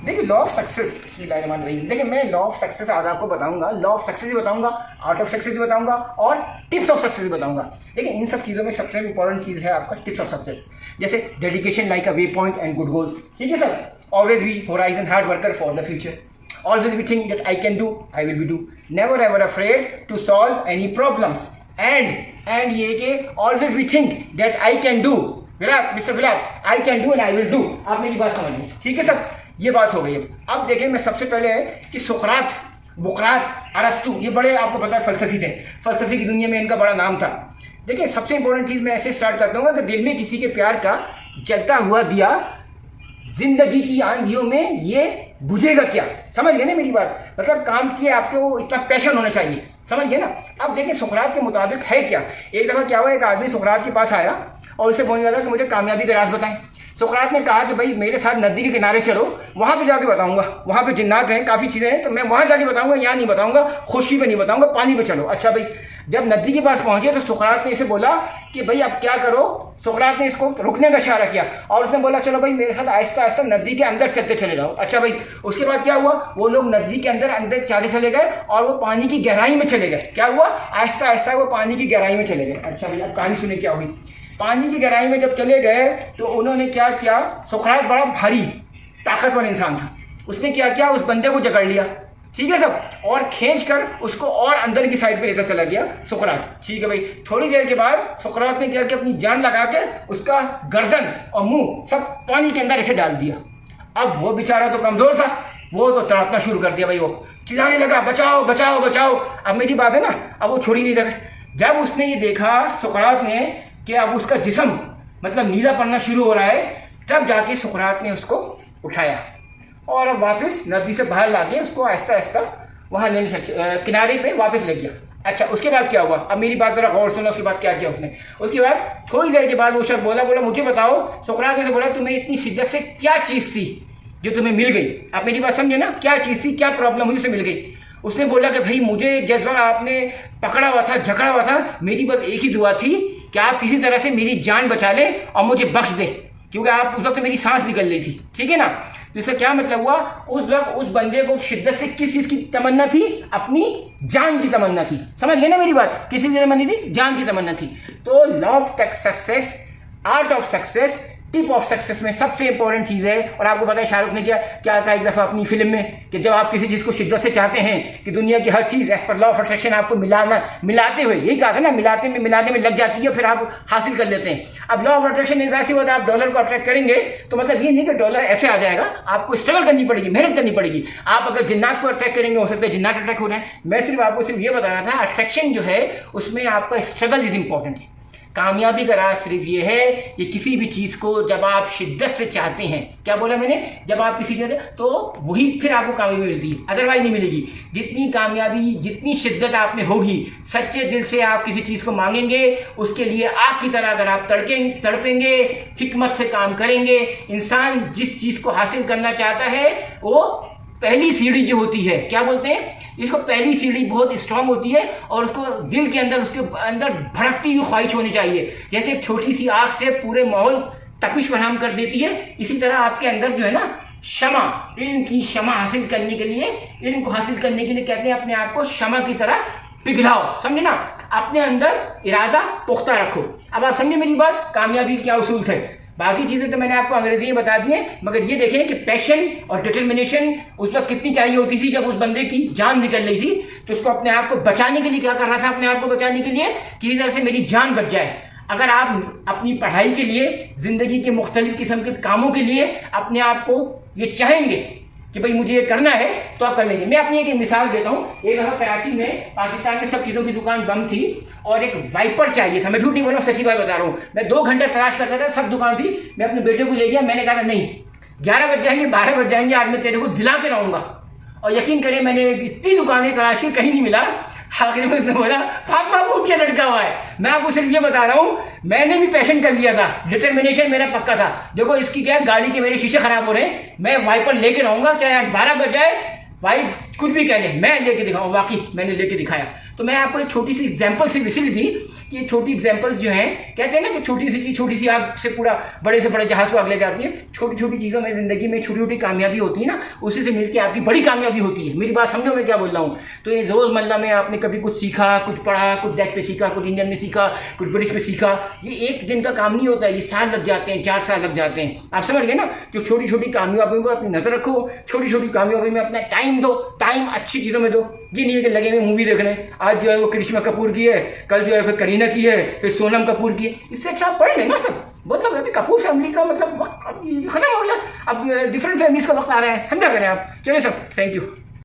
देखिए law of success, देखिए मैं लॉ ऑफ सक्सेस आज आपको बताऊंगा, लॉ ऑफ सक्सेस भी बताऊंगा, आर्ट ऑफ सक्सेस भी बताऊंगा और टिप्स ऑफ सक्सेस भी बताऊंगा। देखिए इन सब चीज़ों में सबसे इंपॉर्टेंट चीज़ है आपका टिप्स ऑफ सक्सेस, जैसे dedication like a way point and good goals. ठीक है sir, always be horizon hard worker for the future, always be think that I can do, I will be do, never ever afraid to solve any problems and ये कि always be think that I can do, mister Virat I can do and I will do. आप मेरी बात समझिए, ठीक है sir, ये बात हो गई। अब देखिए मैं सबसे पहले है कि सुकरात, बुकरात, अरस्तु, ये बड़े आपको पता है फलसफी थे, फलसफी की दुनिया में इनका बड़ा नाम था। देखिए सबसे इंपॉर्टेंट चीज़ मैं ऐसे स्टार्ट कर दूंगा कि दिल में किसी के प्यार का जलता हुआ दिया जिंदगी की आंधियों में ये बुझेगा क्या, समझ गए ना मेरी बात, मतलब काम किए आपके वो इतना पैशन होना चाहिए, समझ गए ना। अब देखिए सुकरात के मुताबिक है क्या। एक दफ़ा क्या हुआ, एक आदमी सुकरात के पास आया और उसे बोलने लगा कि मुझे कामयाबी का राज बताएं। सुकरात ने कहा कि भाई मेरे साथ नदी के किनारे चलो, वहाँ पे जाके बताऊंगा, वहाँ पे जिन्नात हैं, काफ़ी चीज़ें हैं, तो मैं वहाँ जाके बताऊंगा, यहाँ नहीं बताऊंगा, खुशी पे नहीं बताऊंगा, पानी पे चलो। अच्छा भाई, जब नदी के पास पहुँचे तो सुकरात ने इसे बोला कि भाई अब क्या करो। सुकरात ने इसको रुकने का इशारा किया और उसने बोला चलो भाई मेरे साथ आहिस्ता आहिस्ता नदी के अंदर चलते चले जाओ। अच्छा भाई, उसके बाद क्या हुआ, वो लोग नदी के अंदर चलते चले गए और वो पानी की गहराई में चले गए। क्या हुआ, आहिस्ता आहिस्ता वो पानी की गहराई में चले गए। अच्छा भाई, अब कहानी सुने क्या हुई। पानी की गहराई में जब चले गए तो उन्होंने क्या किया, सुकरात बड़ा भारी ताकतवर इंसान था, उसने क्या किया, उस बंदे को जकड़ लिया, ठीक है सब, और खींच कर उसको और अंदर की साइड पे लेकर चला गया सुकरात। ठीक है भाई, थोड़ी देर के बाद सुकरात ने क्या किया, अपनी जान लगा के उसका गर्दन और मुंह सब पानी के अंदर ऐसे डाल दिया। अब वो बेचारा तो कमजोर था, वो तो तड़पना शुरू कर दिया भाई, वो चिल्लाने लगा बचाओ बचाओ बचाओ। अब मेरी बात है ना, अब वो छोड़ ही नहीं रहे। जब उसने ये देखा सुकरात ने कि अब उसका जिस्म मतलब नीला पड़ना शुरू हो रहा है, तब जाके सुकरात ने उसको उठाया और अब वापस नदी से बाहर लाके उसको आहिस्ता आहिस्ता वहाँ किनारे पे वापस ले गया। अच्छा, उसके बाद क्या हुआ, अब मेरी बात जरा गौर सुनो, उसके बाद क्या किया उसने। उसके बाद थोड़ी देर के बाद वो शख्स बोला मुझे बताओ, सुकरात ने बोला तुम्हें इतनी शिद्दत से क्या चीज़ थी जो तुम्हें मिल गई। आप मेरी बात समझे ना, क्या चीज़ थी, क्या प्रॉब्लम हुई, उसे मिल गई। उसने बोला कि भाई मुझे जब आपने पकड़ा हुआ था, जकड़ा हुआ था, मेरी बस एक ही दुआ थी कि आप किसी तरह से मेरी जान बचा लें और मुझे बख्श दें, क्योंकि आप उस वक्त मेरी सांस निकल रही थी, ठीक है ना। तो इसका क्या मतलब हुआ, उस वक्त उस बंदे को शिद्दत से किस चीज़ की तमन्ना थी, अपनी जान की तमन्ना थी, समझ गए ना मेरी बात, किसी की तमन्ना थी, जान की तमन्ना थी। तो law of success, art of success, tip of success में सबसे इंपॉर्टेंट चीज़ है। और आपको पता है शाहरुख ने क्या कहा एक दफ़ा अपनी फिल्म में कि जब आप किसी चीज़ को शिद्दत से चाहते हैं कि दुनिया की हर चीज़ as per law of attraction आपको मिलाते हुए, यही कहा था ना, मिलाने में लग जाती है, फिर आप हासिल कर लेते हैं। अब लॉ ऑफ अट्रैक्शन ऐसे होता है, आप डॉलर को अट्रैक्ट करेंगे तो मतलब ये नहीं कि डॉलर ऐसे आ जाएगा, आपको स्ट्रगल करनी पड़ेगी, मेहनत करनी पड़ेगी। आप अगर जिन्नात को अट्रैक्ट करेंगे, हो सकता है जिन्नात अट्रैक्ट हो रहे हैं। मैं सिर्फ आपको ये बताना था, अट्रैक्शन जो है उसमें आपका स्ट्रगल इज इंपॉर्टेंट है। कामयाबी का राज सिर्फ ये है कि किसी भी चीज़ को जब आप शिद्दत से चाहते हैं, क्या बोला मैंने, जब आप किसी चीज़ तो वही फिर आपको कामयाबी मिलती है, अदरवाइज नहीं मिलेगी। जितनी कामयाबी, जितनी शिद्दत आप में होगी, सच्चे दिल से आप किसी चीज़ को मांगेंगे, उसके लिए आग की तरह अगर आप तड़पेंगे, हिकमत से काम करेंगे, इंसान जिस चीज़ को हासिल करना चाहता है वो पहली सीढ़ी जो होती है, क्या बोलते हैं इसको, पहली सीढ़ी बहुत स्ट्रांग होती है और उसको दिल के अंदर, उसके अंदर भड़कती हुई ख्वाहिश होनी चाहिए। जैसे एक छोटी सी आग से पूरे माहौल तपिश फराहम कर देती है, इसी तरह आपके अंदर जो है ना क्षमा, इल्म की क्षमा हासिल करने के लिए, इल्म को हासिल करने के लिए कहते हैं अपने आप को क्षमा की तरह पिघलाओ, समझे ना, अपने अंदर इरादा पुख्ता रखो। अब आप समझे मेरी बात, कामयाबी क्या उसूल थे। बाकी चीज़ें तो मैंने आपको अंग्रेजी में बता दी है, मगर ये देखें कि पैशन और डिटर्मिनेशन उस वक्त कितनी चाहिए होती थी जब उस बंदे की जान निकल रही थी, तो उसको अपने आप को बचाने के लिए क्या कर रहा था, अपने आप को बचाने के लिए किसी तरह से मेरी जान बच जाए। अगर आप अपनी पढ़ाई के लिए, ज़िंदगी के मुख्तलिफ किस्म के कामों के लिए अपने आप को ये चाहेंगे कि भाई मुझे ये करना है, तो आप कर लेंगे। मैं अपनी एक मिसाल देता हूँ। एक दफ़ा कराची में, पाकिस्तान में सब चीज़ों की दुकान बंद थी और एक वाइपर चाहिए था। मैं झूठ नहीं बोल रहा हूँ, सच्ची बात बता रहा हूँ। मैं 2 घंटे तलाश करता था, सब दुकान थी। मैं अपने बेटे को ले गया, मैंने कहा नहीं 11 बज जाएंगे, 12 बज जाएंगे, आज मैं तेरे को दिला के रहूँगा। और यकीन करें मैंने इतनी दुकानें तलाशी, कहीं नहीं मिला। आखिर में उसने बोला पापा वो क्या लड़का हुआ है। मैं आपको सिर्फ ये बता रहा हूँ, मैंने भी पैशन कर लिया था, डिटर्मिनेशन मेरा पक्का था। देखो इसकी क्या है, गाड़ी के मेरे शीशे खराब हो रहे हैं, मैं वाइपर लेके रहूँगा, चाहे 12 बज जाए, वाइफ कुछ भी कह ले, मैं लेके दिखाऊँ। वाकई मैंने लेके दिखाया। तो मैं आपको एक छोटी सी एग्जाम्पल सिर्फ इसलिए दी कि ये छोटी एग्जाम्पल्स जो हैं, कहते हैं ना कि छोटी सी चीज़, छोटी सी आग से पूरा बड़े से बड़े जहाज़ को आग ले जाती है। छोटी छोटी चीज़ों में ज़िंदगी में छोटी छोटी कामयाबी होती है ना, उसी से मिलकर आपकी बड़ी कामयाबी होती है। मेरी बात समझो मैं क्या बोल रहा हूँ। तो ये रोज़मर्रा में आपने कभी कुछ सीखा, कुछ पढ़ा, कुछ डेक पे सीखा, कुछ इंडियन में सीखा, कुछ ब्रिटिश में सीखा, ये एक दिन का काम नहीं होता है, ये साल लग जाते हैं, 4 साल लग जाते हैं। आप समझ गए ना। जो छोटी छोटी कामयाबियों पर अपनी नज़र रखो, छोटी छोटी कामयाबी में अपना टाइम दो, टाइम अच्छी चीज़ों में दो। ये नहीं है कि लगे हुए मूवी देख रहे हैं, आज जो है वो करिश्मा कपूर की है, कल जो है फिर करीना की है, फिर सोनम कपूर की है। इससे अच्छा आप पढ़ लेना सब। मतलब अभी कपूर फैमिली का मतलब वक्त अब खत्म हो गया, अब डिफरेंट फैमिलीज का वक्त आ रहा है, समझा करें आप। चलिए सब, थैंक यू।